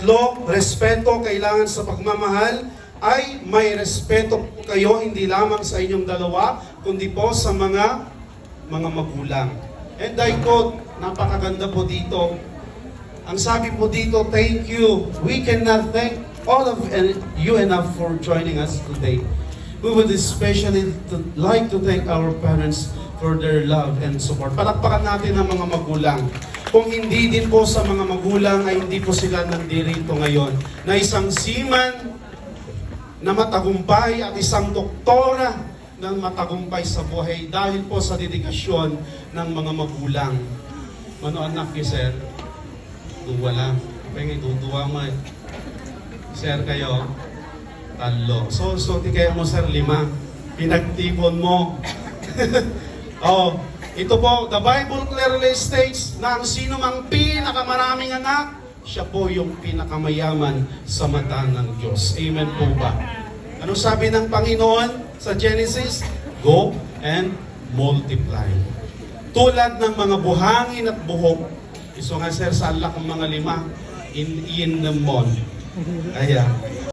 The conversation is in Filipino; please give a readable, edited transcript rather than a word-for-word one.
Pangatlo, respeto kailangan sa pagmamahal ay may respeto po kayo hindi lamang sa inyong dalawa, kundi po sa mga magulang. And I quote, napakaganda po dito. Ang sabi po dito, thank you. We cannot thank all of you enough for joining us today. We would especially like to thank our parents for their love and support. Palakpakan natin ang mga magulang. Kung hindi din po sa mga magulang ay hindi po sila nandirito ngayon. Na isang seaman na matagumpay at isang doktora na matagumpay sa buhay dahil po sa dedikasyon ng mga magulang. Mano anak niyo, sir? Duwa lang. Pwede duduwa mo eh. Sir kayo? Talo. So di kayo mo, sir, 5. Pinagtipon mo. Oh, ito po, the Bible clearly states na ang sino mang pinakamaraming anak, siya po yung pinakamayaman sa mata ng Diyos. Amen po ba? Ano sabi ng Panginoon sa Genesis? Go and multiply. Tulad ng mga buhangin at buhok, iso nga sir sa alak ng mga 5, in the mall. Kaya,